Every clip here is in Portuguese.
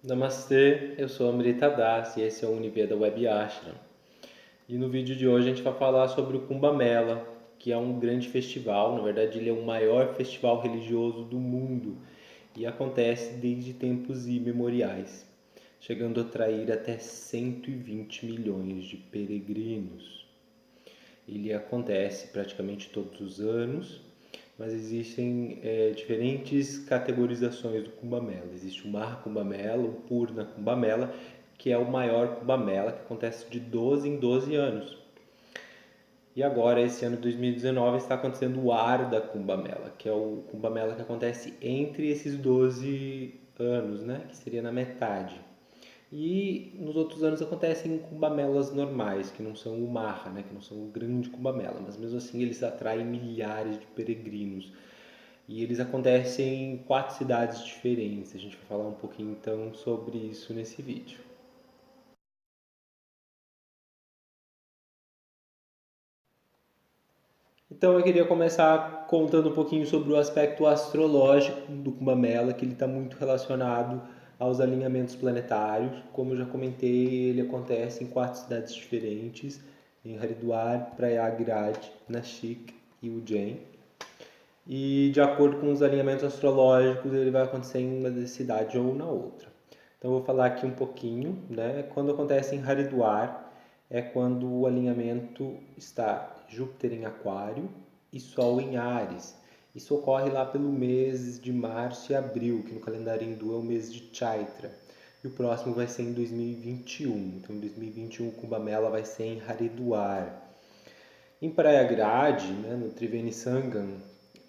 Namastê, eu sou Amrita Das e esse é o Univeda Web Ashram. E no vídeo de hoje a gente vai falar sobre o Kumbh Mela, que é um grande festival, na verdade ele é o maior festival religioso do mundo e acontece desde tempos imemoriais, chegando a atrair até 120 milhões de peregrinos. Ele acontece praticamente todos os anos, mas existem diferentes categorizações do Kumbh Mela. Existe o Maha Kumbh Mela, o Purna Kumbh Mela, que é o maior Kumbh Mela, que acontece de 12 em 12 anos. E agora, esse ano de 2019, está acontecendo o Ardha Kumbh Mela, que é o Kumbh Mela que acontece entre esses 12 anos, né? Que seria na metade. E nos outros anos acontecem Kumbh-melas normais, que não são o Maha, né, que não são o grande Kumbh-mela, mas mesmo assim eles atraem milhares de peregrinos. E eles acontecem em 4 cidades diferentes. A gente vai falar um pouquinho então sobre isso nesse vídeo. Então eu queria começar contando um pouquinho sobre o aspecto astrológico do Kumbh-mela, que ele está muito relacionado aos alinhamentos planetários. Como eu já comentei, ele acontece em 4 cidades diferentes, em Haridwar, Prayagraj, Nashik e Ujjain. E de acordo com os alinhamentos astrológicos, ele vai acontecer em uma cidade ou na outra. Então eu vou falar aqui um pouquinho, né? Quando acontece em Haridwar, é quando o alinhamento está Júpiter em Aquário e Sol em Áries. Isso ocorre lá pelo mês de março e abril, que no calendário hindu é o mês de Chaitra. E o próximo vai ser em 2021. Então, em 2021, o Kumbh Mela vai ser em Haridwar. Em Prayagraj, né, no Triveni Sangam,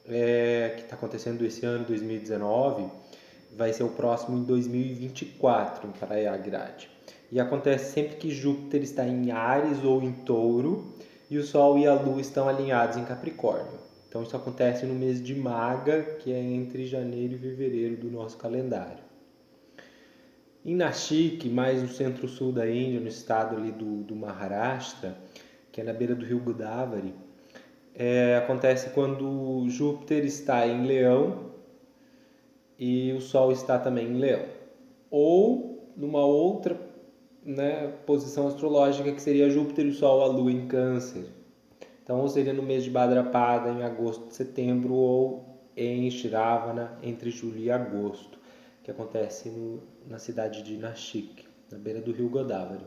que está acontecendo esse ano, 2019, vai ser o próximo em 2024, em Prayagraj. E acontece sempre que Júpiter está em Áries ou em Touro e o Sol e a Lua estão alinhados em Capricórnio. Então isso acontece no mês de Maga, que é entre janeiro e fevereiro do nosso calendário. Em Nashik, mais no centro-sul da Índia, no estado ali do Maharashtra, que é na beira do rio Godavari, acontece quando Júpiter está em Leão e o Sol está também em Leão. Ou numa outra, né, posição astrológica que seria Júpiter e o Sol, a Lua em Câncer. Então, ou seria no mês de Bhadrapada, em agosto, setembro, ou em Shravana, entre julho e agosto, que acontece na cidade de Nashik, na beira do rio Godavari.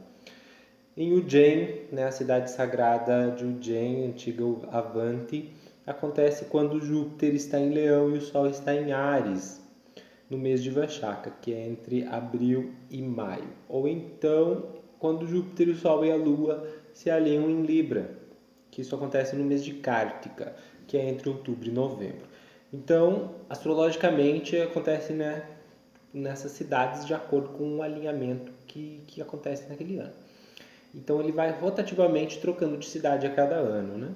Em Ujjain, né, a cidade sagrada de Ujjain, antiga Avanti, acontece quando Júpiter está em Leão e o Sol está em Áries, no mês de Vaishaka, que é entre abril e maio. Ou então, quando Júpiter, o Sol e a Lua se alinham em Libra, que isso acontece no mês de Kartika, que é entre outubro e novembro. Então, astrologicamente, acontece, né, nessas cidades de acordo com o alinhamento que acontece naquele ano. Então ele vai rotativamente trocando de cidade a cada ano, né?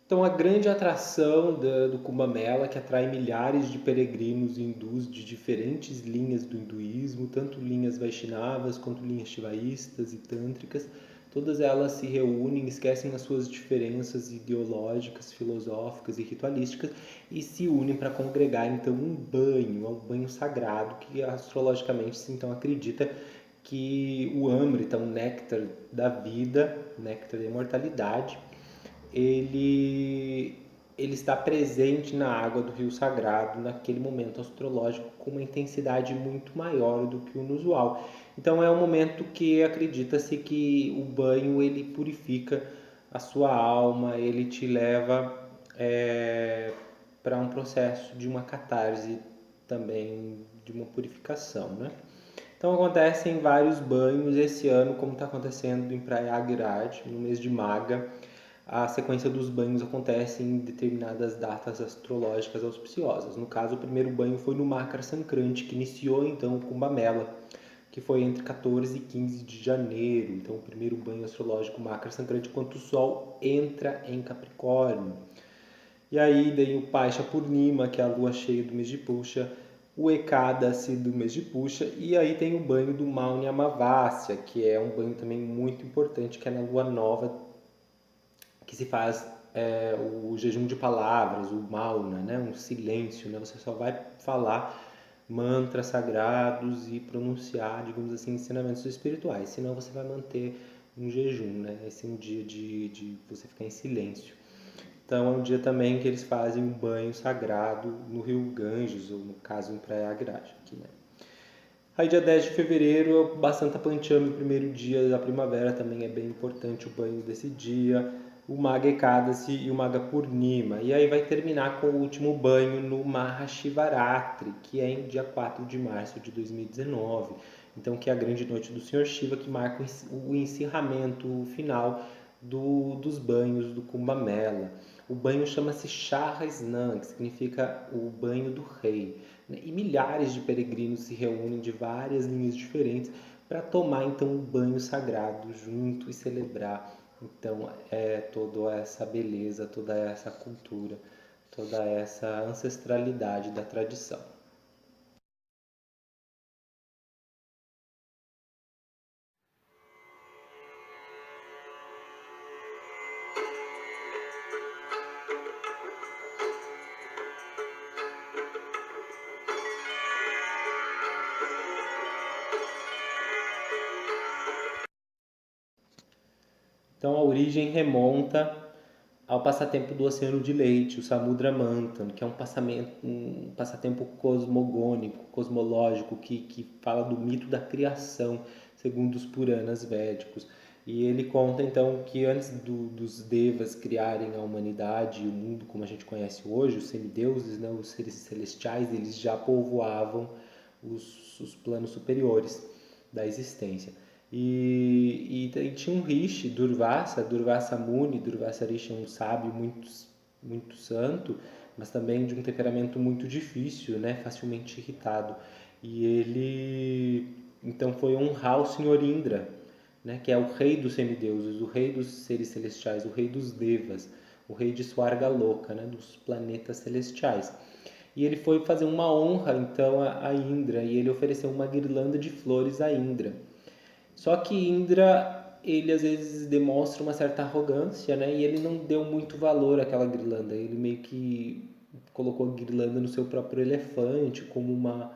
Então a grande atração do Kumbh Mela, que atrai milhares de peregrinos hindus de diferentes linhas do hinduísmo, tanto linhas Vaishnavas quanto linhas Shivaístas e Tântricas, todas elas se reúnem, esquecem as suas diferenças ideológicas, filosóficas e ritualísticas e se unem para congregar então um banho sagrado que astrologicamente se então acredita que o Amrita, o néctar da vida, o néctar da imortalidade, ele, ele está presente na água do rio sagrado naquele momento astrológico com uma intensidade muito maior do que o usual. Então é um momento que acredita-se que o banho ele purifica a sua alma, ele te leva para um processo de uma catarse também, de uma purificação, né? Então acontecem vários banhos esse ano, como está acontecendo em Prayagraj, no mês de Maga. A sequência dos banhos acontece em determinadas datas astrológicas auspiciosas. No caso, o primeiro banho foi no Makar Sankranti, que iniciou então o Kumbh Mela, que foi entre 14 e 15 de janeiro. Então, o primeiro banho astrológico Makar Sankranti, quando o Sol entra em Capricórnio. E aí, daí o Paisha Purnima, que é a lua cheia do mês de Pusha, o Ekadasi do mês de Pusha, e aí tem o banho do Mauni Amavasya, que é um banho também muito importante, que é na lua nova, que se faz o jejum de palavras, o mauna, né? Um silêncio, né? Você só vai falar mantras sagrados e pronunciar, digamos assim, ensinamentos espirituais, senão você vai manter um jejum, né? Esse é um dia de você ficar em silêncio. Então é um dia também que eles fazem um banho sagrado no rio Ganges, ou no caso em Prayagraj, aqui, né? Aí dia 10 de fevereiro é o Basanta Panchami, o primeiro dia da primavera, também é bem importante o banho desse dia, o Magha Ekadasi e o Magha Purnima. E aí vai terminar com o último banho no Mahashivaratri, que é em dia 4 de março de 2019. Então que é a grande noite do Senhor Shiva, que marca o encerramento final dos banhos do Kumbh Mela. O banho chama-se Shara Snan, que significa o banho do rei. E milhares de peregrinos se reúnem de várias linhas diferentes para tomar então o banho sagrado junto e celebrar então toda essa beleza, toda essa cultura, toda essa ancestralidade da tradição. Então a origem remonta ao passatempo do Oceano de Leite, o Samudra Manthan, que é um passatempo cosmogônico, cosmológico, que fala do mito da criação, segundo os Puranas védicos. E ele conta então que antes dos Devas criarem a humanidade e o mundo como a gente conhece hoje, os semideuses, né, os seres celestiais, eles já povoavam os planos superiores da existência. E tinha um rishi, Durvasa Muni. Durvasa Rishi é um sábio muito santo, mas também de um temperamento muito difícil, né? Facilmente irritado. E ele então foi honrar o Senhor Indra, né? Que é o rei dos semideuses, o rei dos seres celestiais, o rei dos Devas, o rei de Swargaloka, né? Dos planetas celestiais. E ele foi fazer uma honra então a Indra, e ele ofereceu uma guirlanda de flores a Indra. Só que Indra, ele às vezes demonstra uma certa arrogância, né? E ele não deu muito valor àquela guirlanda. Ele meio que colocou a guirlanda no seu próprio elefante, como uma...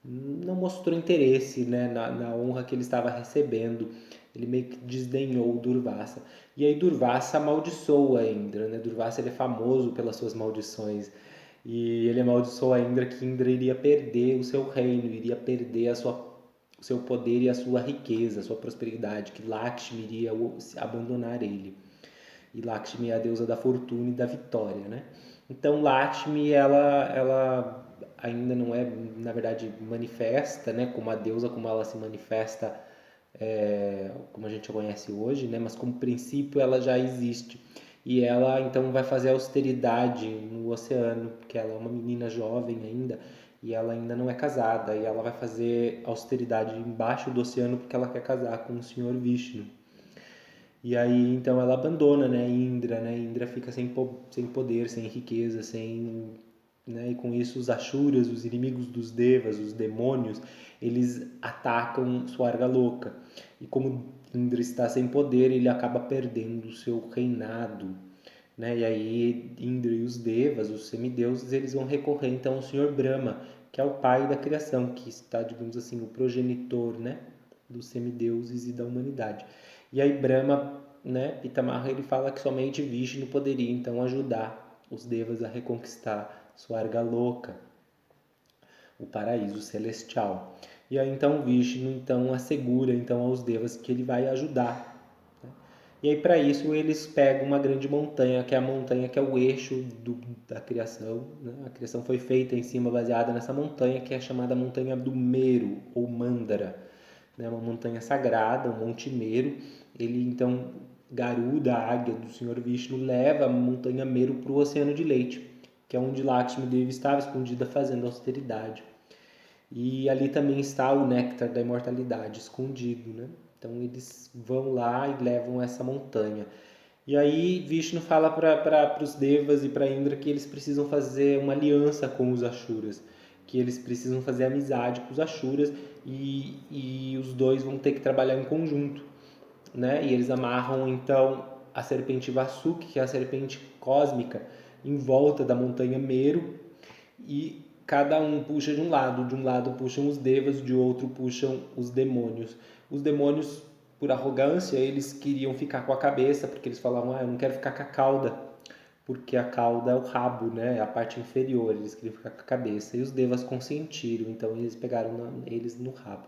Não mostrou interesse, né, na honra que ele estava recebendo. Ele meio que desdenhou Durvasa. E aí Durvasa amaldiçoa Indra, né? Durvasa ele é famoso pelas suas maldições. E ele amaldiçoa Indra que Indra iria perder o seu reino, iria perder o seu poder e a sua riqueza, a sua prosperidade, que Lakshmi iria abandonar ele. E Lakshmi é a deusa da fortuna e da vitória, né? Então Lakshmi, ela ainda não é, na verdade, manifesta, né? Como a deusa, como ela se manifesta, como a gente a conhece hoje, né? Mas como princípio ela já existe. E ela então vai fazer austeridade no oceano, porque ela é uma menina jovem ainda, e ela ainda não é casada, e ela vai fazer austeridade embaixo do oceano porque ela quer casar com o Senhor Vishnu. E aí então ela abandona, né, Indra, né? Indra fica sem poder, sem riqueza, sem, né? E com isso os Ashuras, os inimigos dos Devas, os demônios, eles atacam Swargaloka. E como Indra está sem poder, ele acaba perdendo o seu reinado, né? E aí Indra e os Devas, os semideuses, eles vão recorrer então ao Senhor Brahma, que é o pai da criação, que está, digamos assim, o progenitor, né, dos semideuses e da humanidade. E aí Brahma, né, Pitamaha, ele fala que somente Vishnu poderia então ajudar os Devas a reconquistar Swargaloka, o paraíso celestial. E aí então Vishnu então assegura então aos Devas que ele vai ajudar. E aí para isso eles pegam uma grande montanha, que é a montanha que é o eixo da criação, né? A criação foi feita em cima, baseada nessa montanha, que é chamada montanha do Meru, ou Mandara, né? Uma montanha sagrada, o Monte Meru. Ele então, Garuda, a águia do Senhor Vishnu, leva a montanha Meru para o Oceano de Leite, que é onde Lakshmi Devi estava escondida fazendo austeridade. E ali também está o néctar da imortalidade escondido, né? Então eles vão lá e levam essa montanha. E aí Vishnu fala para os Devas e para Indra que eles precisam fazer uma aliança com os Ashuras, que eles precisam fazer amizade com os Ashuras, e os dois vão ter que trabalhar em conjunto, né? E eles amarram então a serpente Vasuki, que é a serpente cósmica, em volta da montanha Meru, e cada um puxa de um lado puxam os devas, de outro puxam os demônios. Os demônios, por arrogância, eles queriam ficar com a cabeça, porque eles falavam, eu não quero ficar com a cauda, porque a cauda é o rabo, né? É a parte inferior, eles queriam ficar com a cabeça. E os devas consentiram, então eles pegaram eles no rabo.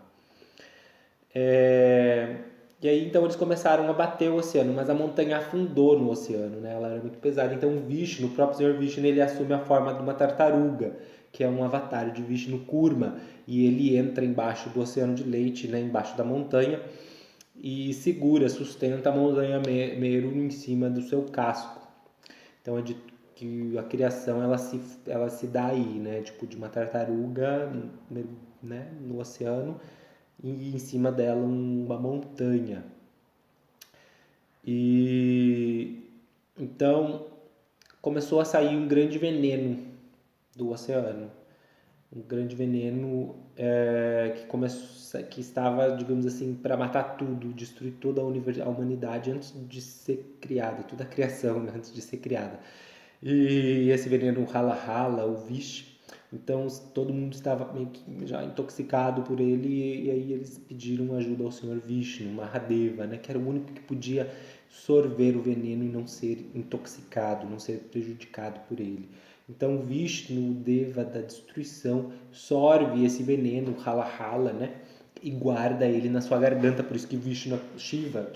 E aí então eles começaram a bater o oceano, mas a montanha afundou no oceano, né? Ela era muito pesada. Então o Vishnu, o próprio Senhor Vishnu, ele assume a forma de uma tartaruga, que é um avatar de Vishnu Kurma, e ele entra embaixo do oceano de leite, né? Embaixo da montanha, e segura, sustenta a montanha Meru em cima do seu casco. Então é dito que a criação ela se dá aí, né? Tipo de uma tartaruga, né? No oceano, e em cima dela uma montanha. E então começou a sair um grande veneno do oceano, um grande veneno que estava, digamos assim, para matar tudo, destruir toda a humanidade antes de ser criada, toda a criação, né, antes de ser criada. E esse veneno rala, o Vish. Então todo mundo estava meio que já intoxicado por ele, e aí eles pediram ajuda ao Senhor Vishnu, Mahadeva, né, que era o único que podia sorver o veneno e não ser intoxicado, não ser prejudicado por ele. Então Vishnu, o Deva da destruição, sorve esse veneno, rala, né, e guarda ele na sua garganta. Por isso que Shiva,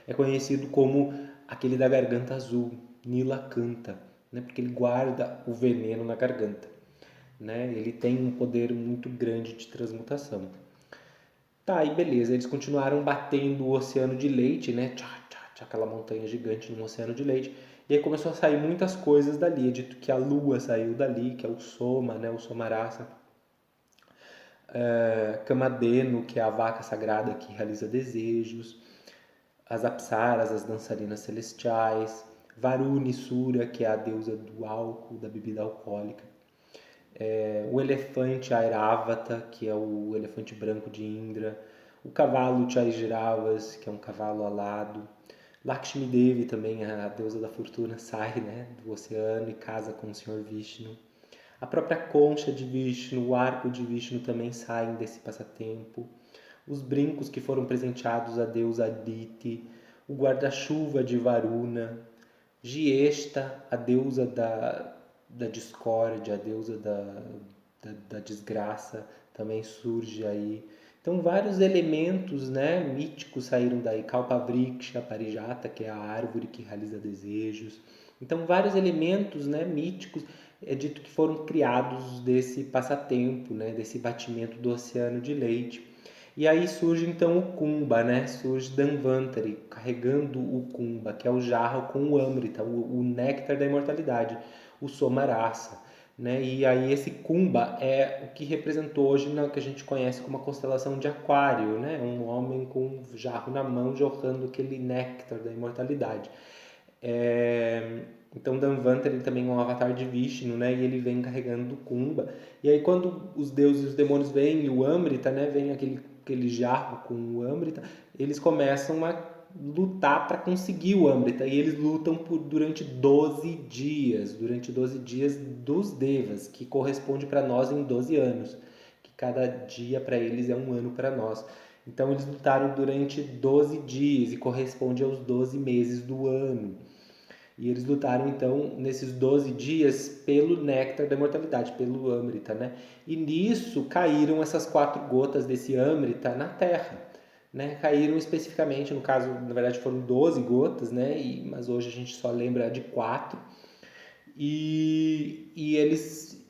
é conhecido como aquele da garganta azul, Nilakanta, né, porque ele guarda o veneno na garganta, né? Ele tem um poder muito grande de transmutação. Tá, aí beleza, eles continuaram batendo o oceano de leite, né? Aquela montanha gigante no oceano de leite. E aí começou a sair muitas coisas dali. É dito que a lua saiu dali, que é o Soma, né? O Somarasa. Kamadeno, que é a vaca sagrada que realiza desejos. As Apsaras, as dançarinas celestiais. Varuni Sura, que é a deusa do álcool, da bebida alcoólica. O elefante Airavata, que é o elefante branco de Indra. O cavalo Chaijravas, que é um cavalo alado. Lakshmi Devi também, a deusa da fortuna, sai, né, do oceano e casa com o Senhor Vishnu. A própria concha de Vishnu, o arco de Vishnu também saem desse passatempo. Os brincos que foram presenteados à deusa Aditi, o guarda-chuva de Varuna, Giesta, a deusa da discórdia, a deusa da desgraça, também surge aí. Então vários elementos, né, míticos saíram daí. Kalpavriksha, Parijata, que é a árvore que realiza desejos. Então vários elementos, né, míticos, é dito que foram criados desse passatempo, né, desse batimento do oceano de leite. E aí surge então o Kumbha, né? Surge Dhanvantari carregando o Kumbha, que é o jarro com o Amrita, o néctar da imortalidade, o Somarasa, né? E aí esse Kumbha é o que representou hoje na que a gente conhece como a constelação de Aquário, né? Um homem com um jarro na mão jorrando aquele néctar da imortalidade. Então Dhanvantari também é um avatar de Vishnu, né? E ele vem carregando o Kumbha. E aí quando os deuses e os demônios veem o Amrita, né? Vem aquele jarro com o Amrita, eles começam a lutar para conseguir o Amrita. E eles lutam durante 12 dias. Durante 12 dias dos Devas, que corresponde para nós em 12 anos. Que cada dia para eles é um ano para nós. Então eles lutaram durante 12 dias e corresponde aos 12 meses do ano. E eles lutaram, então, nesses 12 dias pelo néctar da imortalidade, pelo Amrita, né? E nisso caíram essas 4 gotas desse Amrita na Terra, né? Caíram especificamente, no caso, na verdade foram 12 gotas, né? Mas hoje a gente só lembra de 4. E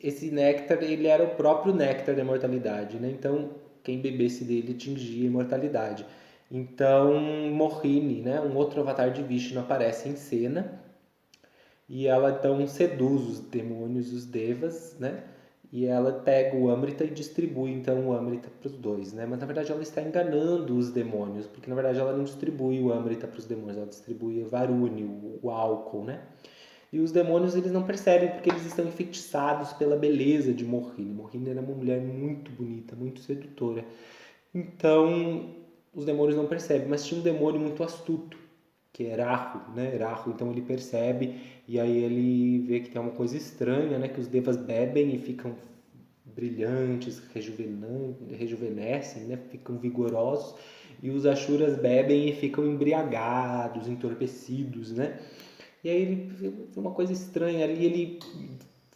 esse néctar, ele era o próprio néctar da imortalidade, né? Então, quem bebesse dele atingia a imortalidade. Então, Mohini, né? Um outro avatar de Vishnu aparece em cena, e ela então seduz os demônios, os devas, né? E ela pega o Amrita e distribui então o Amrita para os dois, né? Mas na verdade ela está enganando os demônios, porque na verdade ela não distribui o Amrita para os demônios, ela distribui o Varuni, o álcool, né? E os demônios eles não percebem porque eles estão enfeitiçados pela beleza de Mohini. Mohini era uma mulher muito bonita, muito sedutora. Então os demônios não percebem, mas tinha um demônio muito astuto, que é Rahu, né? Rahu, então ele percebe e aí ele vê que tem uma coisa estranha, né? Que os devas bebem e ficam brilhantes, rejuvenescem, né? Ficam vigorosos, e os Ashuras bebem e ficam embriagados, entorpecidos, né? E aí ele vê uma coisa estranha ali, ele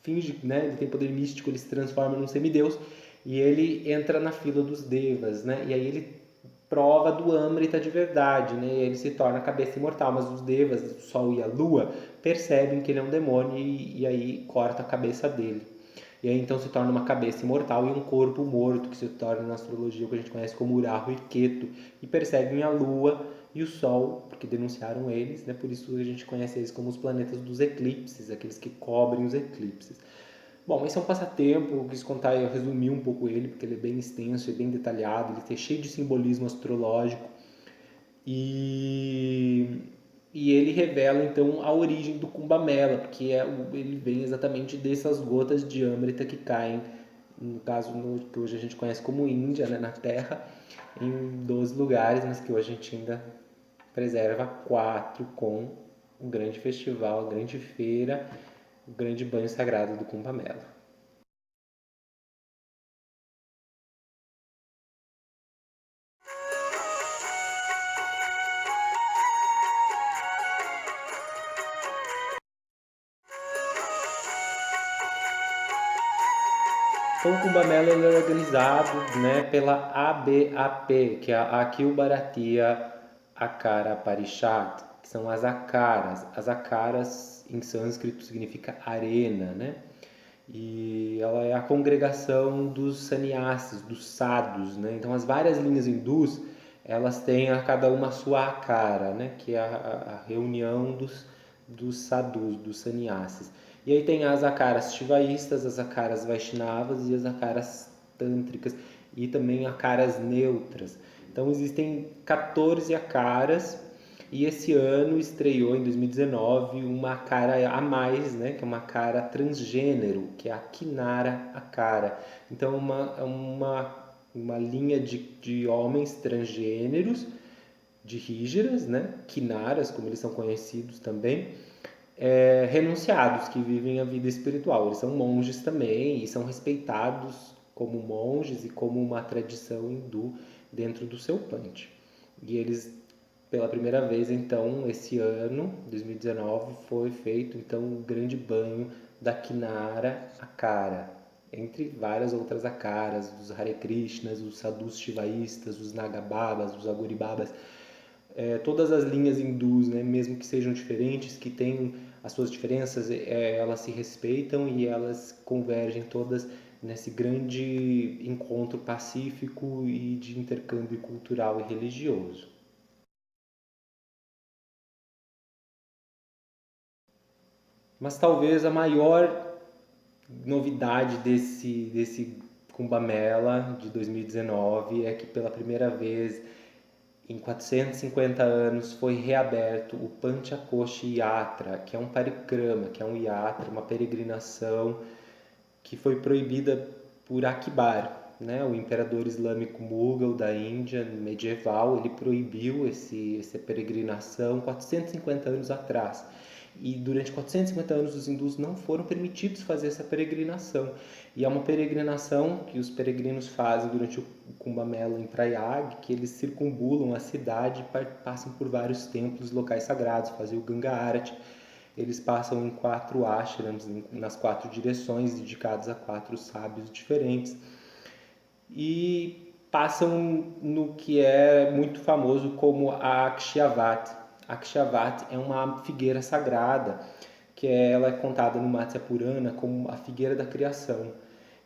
finge, né? Ele tem poder místico, ele se transforma num semideus e ele entra na fila dos devas, né? E aí ele prova do Amrita de verdade, né? E ele se torna a cabeça imortal, mas os devas, o Sol e a Lua, percebem que ele é um demônio e aí corta a cabeça dele. E aí então se torna uma cabeça imortal e um corpo morto, que se torna na astrologia o que a gente conhece como Uraho e Ketu, e perseguem a Lua e o Sol, porque denunciaram eles, né? Por isso a gente conhece eles como os planetas dos eclipses, aqueles que cobrem os eclipses. Bom, esse é um passatempo, eu quis contar, eu resumi um pouco ele, porque ele é bem extenso e bem detalhado, ele é cheio de simbolismo astrológico, e, e ele revela então a origem do Kumbamela, porque ele vem exatamente dessas gotas de Amrita que caem, no caso que hoje a gente conhece como Índia, né, na Terra, em 12 lugares, mas que hoje a gente ainda preserva 4 com o grande festival, a grande feira, o grande banho sagrado do Kumbamela. Então, o Kumbamela ele é organizado, né, pela ABAP, que é a Akhil Bharatiya Akara Parishad, que são as akaras. As akaras em sânscrito significa arena, né? E ela é a congregação dos sannyasis, dos sadhus, né? Então, as várias linhas hindus, elas têm a cada uma a sua akara, né? Que é a reunião dos sadhus, dos sannyasis. E aí tem as akaras shivaístas, as akaras vaishnavas e as akaras tântricas e também akaras neutras. Então existem 14 akaras e esse ano estreou, em 2019, uma Akara a mais, né, que é uma Akara transgênero, que é a Kinara Akara. Então uma linha de homens transgêneros, de rígiras, né, Kinaras, como eles são conhecidos também, renunciados, que vivem a vida espiritual. Eles são monges também e são respeitados como monges e como uma tradição hindu dentro do seu Panth. E eles, pela primeira vez, então, esse ano, 2019, foi feito então o grande banho da Kinara Akara, entre várias outras akaras, os Hare Krishnas, os sadhus shivaístas, os Nagababas, os Agoribabas, todas as linhas hindus, né, mesmo que sejam diferentes, que tenham as suas diferenças, elas se respeitam e elas convergem todas nesse grande encontro pacífico e de intercâmbio cultural e religioso. Mas talvez a maior novidade desse Kumbh Mela de 2019 é que pela primeira vez em 450 anos foi reaberto o Panchakoshi Yatra, que é um parikrama, que é um yatra, uma peregrinação que foi proibida por Akbar, né? O imperador islâmico Mughal da Índia medieval, ele proibiu essa peregrinação 450 anos atrás. E durante 450 anos os hindus não foram permitidos fazer essa peregrinação. E é uma peregrinação que os peregrinos fazem durante o Kumbh Mela em Prayag, que eles circumbulam a cidade, passam por vários templos, locais sagrados, fazem o Ganga Arati. Eles passam em 4 ashrams, nas 4 direções, dedicados a 4 sábios diferentes. E passam no que é muito famoso como a Akshavat. A Akshavat é uma figueira sagrada, ela é contada no Matsya Purana como a figueira da criação.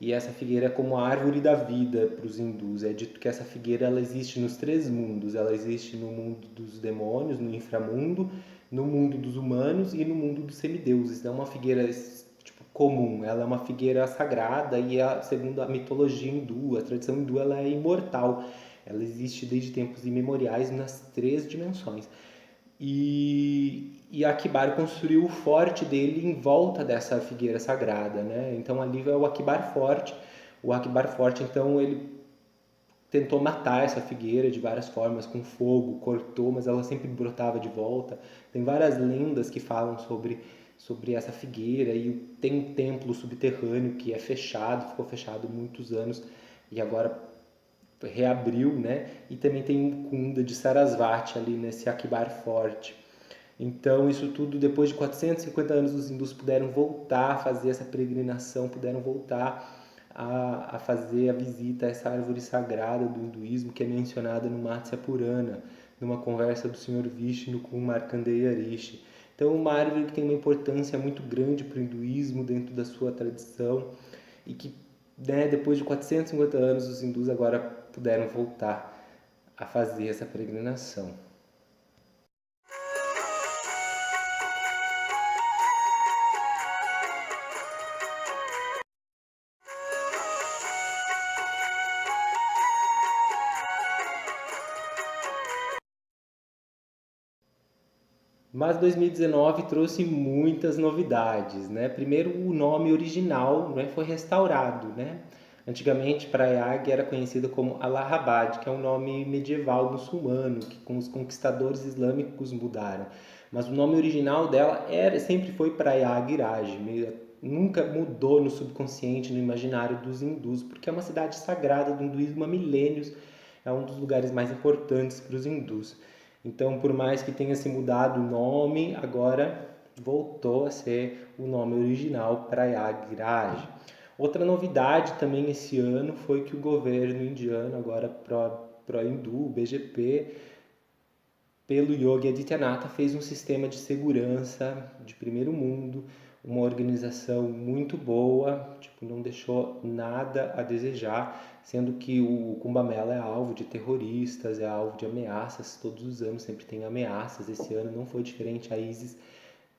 E essa figueira é como a árvore da vida para os hindus. É dito que essa figueira ela existe nos 3 mundos. Ela existe no mundo dos demônios, no inframundo, no mundo dos humanos e no mundo dos semideuses. É uma figueira tipo, comum, ela é uma figueira sagrada e, segundo a mitologia hindu, a tradição hindu, ela é imortal. Ela existe desde tempos imemoriais nas 3 dimensões. E Akbar construiu o forte dele em volta dessa figueira sagrada, né? Então ali é o Akbar Forte. O Akbar Forte, então, ele tentou matar essa figueira de várias formas, com fogo, cortou, mas ela sempre brotava de volta. Tem várias lendas que falam sobre essa figueira, e tem um templo subterrâneo que é fechado, ficou fechado muitos anos e agora reabriu, né? E também tem um Kunda de Sarasvati ali nesse Akbar Forte. Então, isso tudo, depois de 450 anos, os hindus puderam voltar a fazer essa peregrinação, puderam voltar a fazer a visita a essa árvore sagrada do hinduísmo, que é mencionada no Matsya Purana, numa conversa do Sr. Vishnu com Markandeya Rishi. Então, uma árvore que tem uma importância muito grande para o hinduísmo dentro da sua tradição, e que, né, depois de 450 anos, os hindus agora puderam voltar a fazer essa peregrinação. Mas 2019 trouxe muitas novidades, né? Primeiro, o nome original, né, foi restaurado, né? Antigamente, Prayag era conhecida como Allahabad, que é um nome medieval muçulmano, que com os conquistadores islâmicos mudaram. Mas o nome original dela sempre foi Prayagiraj, nunca mudou no subconsciente, no imaginário dos hindus, porque é uma cidade sagrada do hinduísmo há milênios, é um dos lugares mais importantes para os hindus. Então, por mais que tenha se mudado o nome, agora voltou a ser o nome original, Prayagraj. Outra novidade também esse ano foi que o governo indiano, agora pró-hindu, o BJP, pelo Yogi Adityanath, fez um sistema de segurança de primeiro mundo, uma organização muito boa, tipo, não deixou nada a desejar, sendo que o Kumbh Mela é alvo de terroristas, é alvo de ameaças, todos os anos sempre tem ameaças, esse ano não foi diferente, a ISIS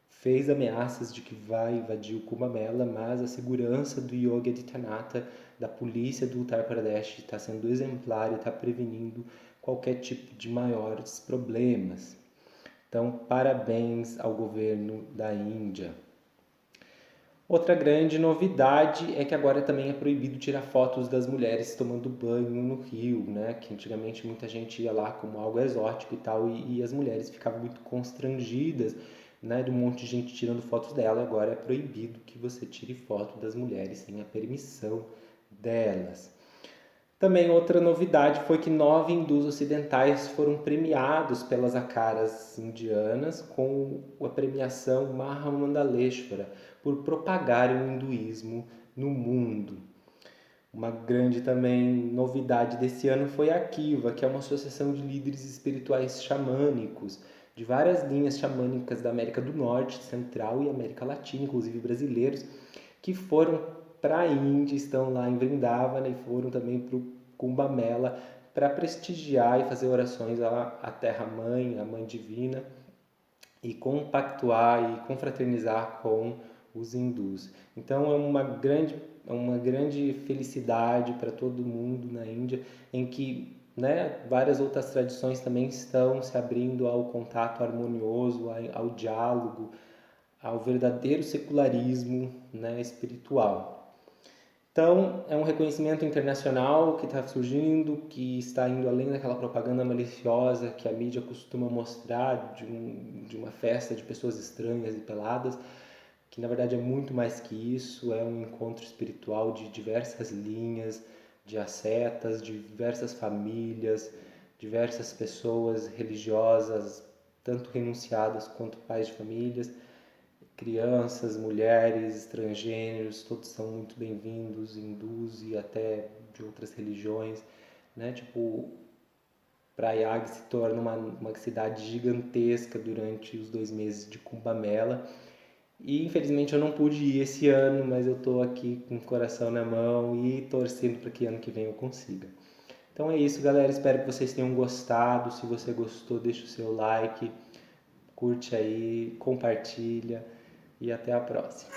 fez ameaças de que vai invadir o Kumbh Mela, mas a segurança do Yogi Adityanath, da polícia do Uttar Pradesh, está sendo exemplar e está prevenindo qualquer tipo de maiores problemas. Então, parabéns ao governo da Índia. Outra grande novidade é que agora também é proibido tirar fotos das mulheres tomando banho no rio, né? Que antigamente muita gente ia lá como algo exótico e tal, e as mulheres ficavam muito constrangidas, né? De um monte de gente tirando fotos dela. Agora é proibido que você tire foto das mulheres sem a permissão delas. Também outra novidade foi que 9 hindus ocidentais foram premiados pelas acaras indianas com a premiação Mahamandaleshwara por propagarem o hinduísmo no mundo. Uma grande também novidade desse ano foi a Kiva, que é uma associação de líderes espirituais xamânicos de várias linhas xamânicas da América do Norte, Central e América Latina, inclusive brasileiros, que foram para a Índia, estão lá em Vrindavana e foram também para o Kumbh Mela para prestigiar e fazer orações à Terra-mãe, à Mãe Divina, e compactuar e confraternizar com os hindus. Então é uma grande felicidade para todo mundo na Índia, em que, né, várias outras tradições também estão se abrindo ao contato harmonioso, ao diálogo, ao verdadeiro secularismo, né, espiritual. Então, é um reconhecimento internacional que está surgindo, que está indo além daquela propaganda maliciosa que a mídia costuma mostrar de uma festa de pessoas estranhas e peladas, que na verdade é muito mais que isso, é um encontro espiritual de diversas linhas, de ascetas, de diversas famílias, diversas pessoas religiosas, tanto renunciadas quanto pais de famílias, crianças, mulheres, estrangeiros, todos são muito bem-vindos, hindus e até de outras religiões, né? Tipo, Prayag se torna uma cidade gigantesca durante os 2 meses de Kumbh Mela. E infelizmente eu não pude ir esse ano, mas eu estou aqui com o coração na mão e torcendo para que ano que vem eu consiga. Então é isso, galera. Espero que vocês tenham gostado. Se você gostou, deixa o seu like, curte aí, compartilha e até a próxima.